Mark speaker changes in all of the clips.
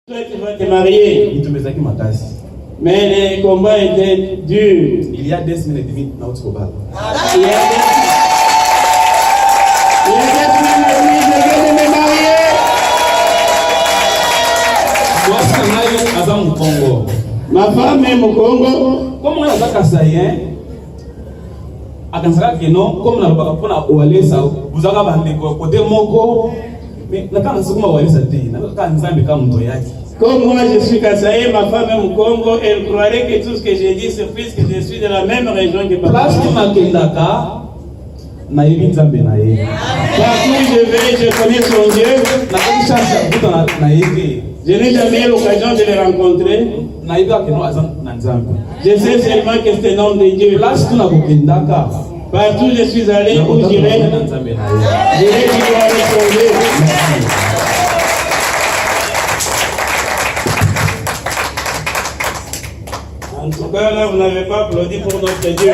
Speaker 1: Toi, tu vas te marier. Mais les combats étaient durs.
Speaker 2: Il y a 2 semaines et demie, il y a 2 semaines
Speaker 1: et demie, je viens de me marier. Ma femme est au Congo.
Speaker 2: Comment on a fait ça? Akansaka keno comme na baka pona oalesa buzaka bande ko côté moko mais na kana sukuma oalesa te na kana nzambe kama mto yake.
Speaker 1: Comme moi je suis Kassaye, ma femme est au Congo, elle croirait que tout ce que j'ai dit c'est puisque je suis de la même région que papa.
Speaker 2: Place tu makendaka na yebi nzambe na ye.
Speaker 1: Partout où je vais, je connais son Dieu.
Speaker 2: Na kani chance buta na yeke.
Speaker 1: Je n'ai jamais eu l'occasion de le rencontrer.
Speaker 2: Na yebi akeno azan na nzambe.
Speaker 1: Je sais seulement que c'est le nom de Dieu.
Speaker 2: Place tu na kokendaka.
Speaker 1: Partout où je suis allé, où j'irai, j'irai dire son Dieu. En tout cas, là, vous n'avez pas applaudi pour notre Dieu.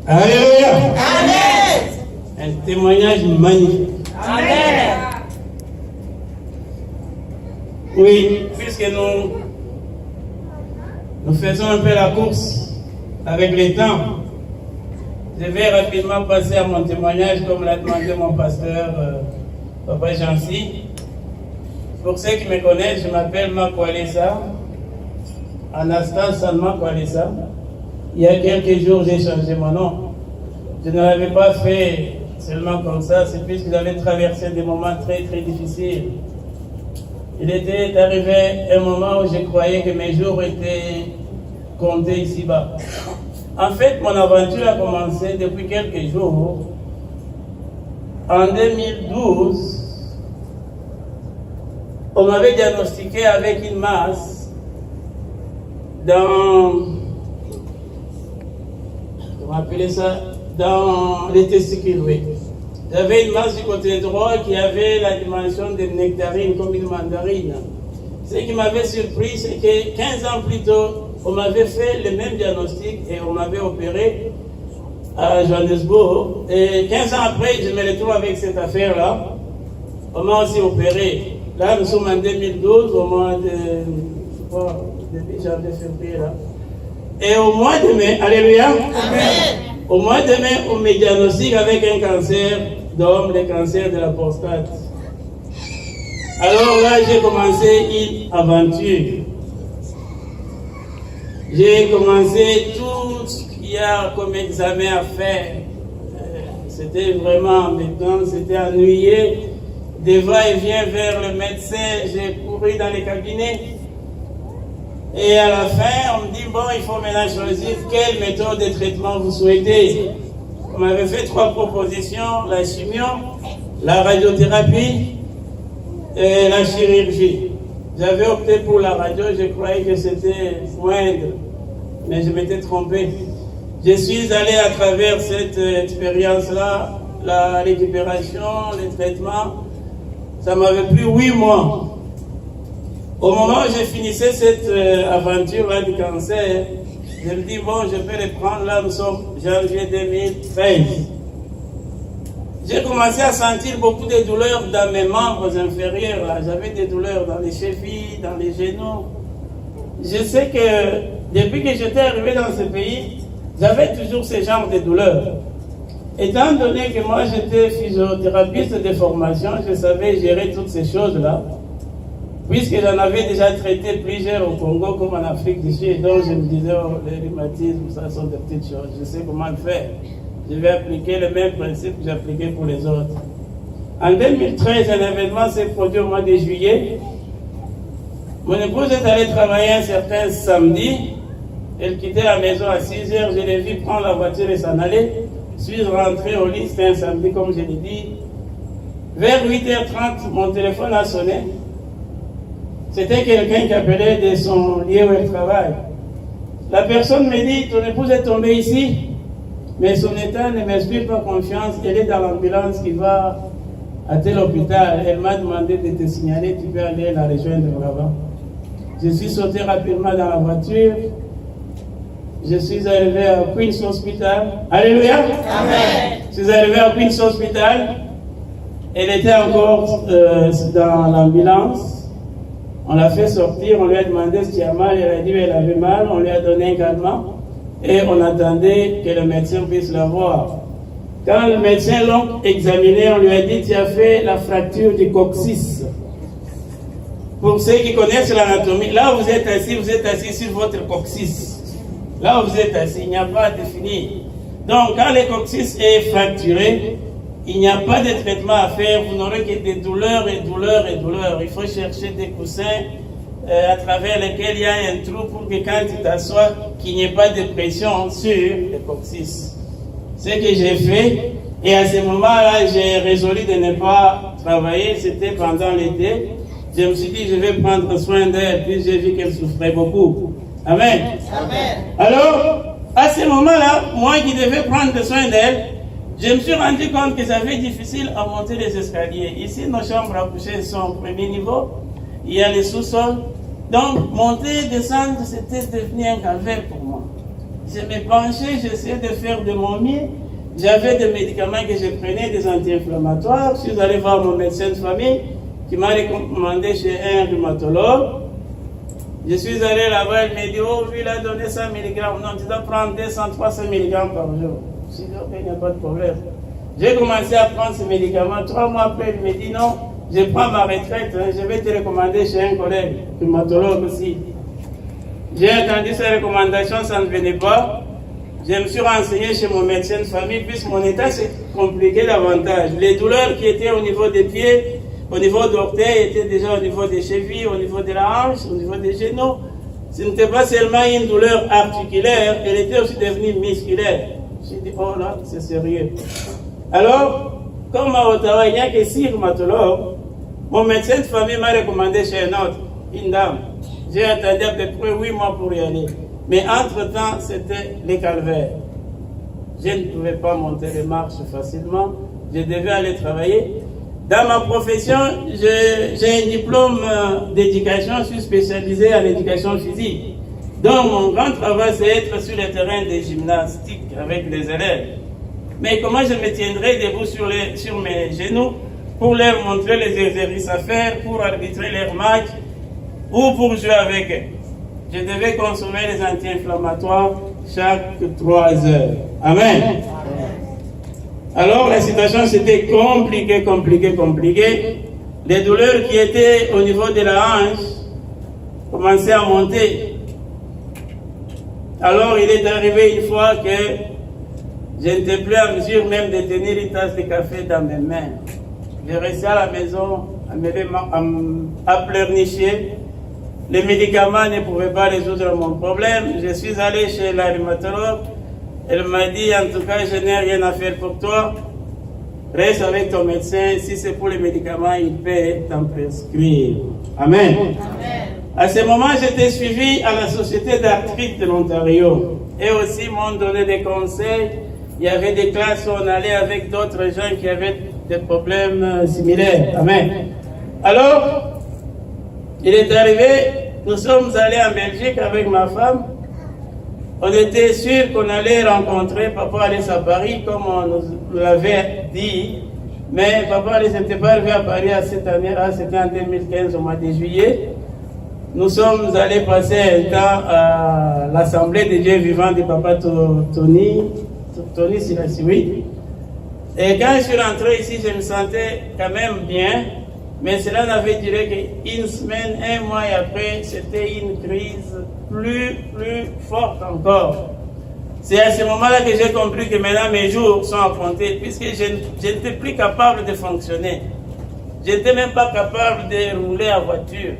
Speaker 1: Alléluia. Amen. Un témoignage magnifique. Amen. Oui, puisque nous faisons un peu la course avec les temps, je vais rapidement passer à mon témoignage comme l'a demandé mon pasteur, Papa Jancy. Pour ceux qui me connaissent, je m'appelle Makwalesa, Anastas Salma Kwalesa. Il y a quelques jours, j'ai changé mon nom. Je ne l'avais pas fait seulement comme ça, c'est puisque j'avais traversé des moments très très difficiles. Il était arrivé un moment où je croyais que mes jours étaient comptés ici-bas. En fait, mon aventure a commencé depuis quelques jours. En 2012, on m'avait diagnostiqué avec une masse dans les testicules, oui. J'avais une masse du côté droit qui avait la dimension d'une nectarine, comme une mandarine. Ce qui m'avait surpris, c'est que 15 ans plus tôt, on m'avait fait le même diagnostic et on m'avait opéré à Johannesburg. Et 15 ans après, je me retrouve avec cette affaire-là. On m'a aussi opéré. Là, nous sommes en 2012, au mois de début janvier, février, là. Et au mois de mai, alléluia, amen. Au mois de mai, on me diagnostique avec un cancer d'homme, le cancer de la prostate. Alors là, j'ai commencé une aventure. J'ai commencé tout ce qu'il y a comme examen à faire. C'était vraiment embêtant, c'était ennuyé. Des va-et-vient vers le médecin, j'ai couru dans les cabinets. Et à la fin, on me dit, bon, il faut maintenant choisir quelle méthode de traitement vous souhaitez. On m'avait fait 3 propositions, la chimio, la radiothérapie et la chirurgie. J'avais opté pour la radio, je croyais que c'était moindre, mais je m'étais trompé. Je suis allé à travers cette expérience-là, la récupération, les traitements. Ça m'avait pris 8 mois. Au moment où je finissais cette aventure-là du cancer, je me dis, bon, je vais reprendre, là, nous sommes janvier 2013. J'ai commencé à sentir beaucoup de douleurs dans mes membres inférieurs. J'avais des douleurs dans les chevilles, dans les genoux. Je sais que depuis que j'étais arrivé dans ce pays, j'avais toujours ce genre de douleurs. Étant donné que moi j'étais physiothérapeute de formation, je savais gérer toutes ces choses-là. Puisque j'en avais déjà traité plusieurs au Congo comme en Afrique du Sud, donc je me disais, oh, les rhumatismes, ça sont des petites choses, je sais comment le faire. Je vais appliquer le même principe que j'appliquais pour les autres. En 2013, un événement s'est produit au mois de juillet. Mon épouse est allée travailler un certain samedi. Elle quittait la maison à 6 heures. Je l'ai vu prendre la voiture et s'en aller. Je suis rentré au lit, c'était un samedi comme je l'ai dit. Vers 8h30, mon téléphone a sonné. C'était quelqu'un qui appelait de son lieu où elle travaille. La personne me dit, ton épouse est tombée ici, mais son état ne m'inspire pas confiance. Elle est dans l'ambulance qui va à tel hôpital. Elle m'a demandé de te signaler, tu peux aller la rejoindre là-bas. Je suis sauté rapidement dans la voiture. je suis arrivé à Queen's Hospital. Alléluia.
Speaker 3: Amen.
Speaker 1: Je suis arrivé à Queen's Hospital. Elle était encore dans l'ambulance. On l'a fait sortir, on lui a demandé ce qui a mal. Elle a dit qu'elle avait mal. On lui a donné un calmant. Et on attendait que le médecin puisse la voir. Quand le médecin l'a examiné, on lui a dit: tu as fait la fracture du coccyx. Pour ceux qui connaissent l'anatomie, là où vous êtes assis sur votre coccyx. Là où vous êtes assis, il n'y a pas de fini. Donc, quand le coccyx est fracturé, il n'y a pas de traitement à faire. Vous n'aurez que des douleurs et douleurs et douleurs. Il faut chercher des coussins à travers lesquels il y a un trou pour que quand tu t'assois, qu'il n'y ait pas de pression sur le coccyx. Ce que j'ai fait, et à ce moment-là, j'ai résolu de ne pas travailler. C'était pendant l'été. Je me suis dit, je vais prendre soin d'elle, puis j'ai vu qu'elle souffrait beaucoup. Amen.
Speaker 3: Amen.
Speaker 1: Alors, à ce moment-là, moi qui devais prendre soin d'elle, je me suis rendu compte que ça fait difficile à monter les escaliers. Ici, nos chambres à coucher sont au premier niveau. Il y a les sous-sols. Donc, monter et descendre, c'était devenu un calvaire pour moi. Je me penchais, j'essayais de faire de mon mieux. J'avais des médicaments que je prenais, des anti-inflammatoires. Je suis allé voir mon médecin de famille qui m'a recommandé chez un rhumatologue. Je suis allé là-bas, il m'a dit: oh, lui, il a donné 100 mg. Non, tu dois prendre 200-300 mg par jour. Je suis dit: ok, il n'y a pas de problème. J'ai commencé à prendre ces médicaments. 3 mois après, il me dit: non, je prends ma retraite, je vais te recommander chez un collègue, rhumatologue aussi. J'ai attendu ces recommandations, ça ne venait pas. Je me suis renseigné chez mon médecin de famille, puisque mon état s'est compliqué davantage. Les douleurs qui étaient au niveau des pieds, au niveau de l'orteil, étaient déjà au niveau des chevilles, au niveau de la hanche, au niveau des genoux. Ce n'était pas seulement une douleur articulaire, elle était aussi devenue musculaire. J'ai dit: oh là, c'est sérieux. Alors, comme à Ottawa, il n'y a que 6 rhumatologues, mon médecin de famille m'a recommandé chez un autre, une dame. J'ai attendu à peu près 8 mois pour y aller. Mais entre-temps, c'était les calvaires. Je ne pouvais pas monter les marches facilement. Je devais aller travailler. Dans ma profession, j'ai un diplôme d'éducation. Je suis spécialisé en éducation physique. Donc, mon grand travail, c'est être sur le terrain des gymnastiques avec les élèves. Mais comment je me tiendrai debout sur mes genoux pour leur montrer les exercices à faire, pour arbitrer leurs matchs ou pour jouer avec eux? Je devais consommer les anti-inflammatoires chaque 3 heures. Amen. Alors la situation c'était compliquée. Les douleurs qui étaient au niveau de la hanche commençaient à monter. Alors il est arrivé une fois que je n'étais plus en mesure même de tenir une tasse de café dans mes mains. Je restais à la maison à pleurnicher. Les médicaments ne pouvaient pas résoudre mon problème. Je suis allé chez la rhumatologue. Elle m'a dit: en tout cas, je n'ai rien à faire pour toi. Reste avec ton médecin. Si c'est pour les médicaments, il peut t'en prescrire. Amen. Amen. À ce moment, j'étais suivi à la Société d'arthrite de l'Ontario. Et aussi, m'ont donné des conseils. Il y avait des classes où on allait avec d'autres gens qui avaient des problèmes similaires. Amen. Alors, il est arrivé, nous sommes allés en Belgique avec ma femme. On était sûr qu'on allait rencontrer Papa Alice à Paris, comme on nous l'avait dit. Mais Papa Alice n'était pas arrivé à Paris à cette année-là, c'était en 2015, au mois de juillet. Nous sommes allés passer un temps à l'Assemblée des dieux vivants de Papa Tony Silassi, oui. Et quand je suis rentré ici, je me sentais quand même bien. Mais cela n'avait duré qu'une semaine, 1 mois, et après, c'était une crise plus forte encore. C'est à ce moment-là que j'ai compris que maintenant mes jours sont à compter, puisque je n'étais plus capable de fonctionner. Je n'étais même pas capable de rouler en voiture.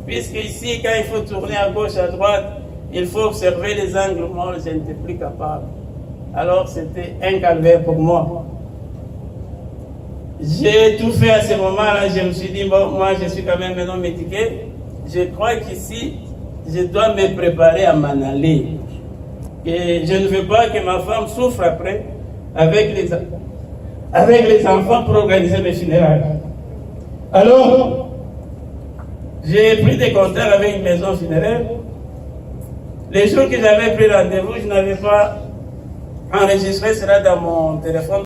Speaker 1: Puisque ici, quand il faut tourner à gauche, à droite, il faut observer les angles morts, je n'étais plus capable. Alors c'était un calvaire pour moi. J'ai tout fait à ce moment-là, je me suis dit, bon, moi je suis quand même un homme étiqué. Je crois qu'ici, je dois me préparer à m'en aller. Et je ne veux pas que ma femme souffre après avec les enfants pour organiser mes funérailles. Alors, j'ai pris des contacts avec une maison funéraire. Les jours que j'avais pris rendez-vous, je n'avais pas enregistré cela dans mon téléphone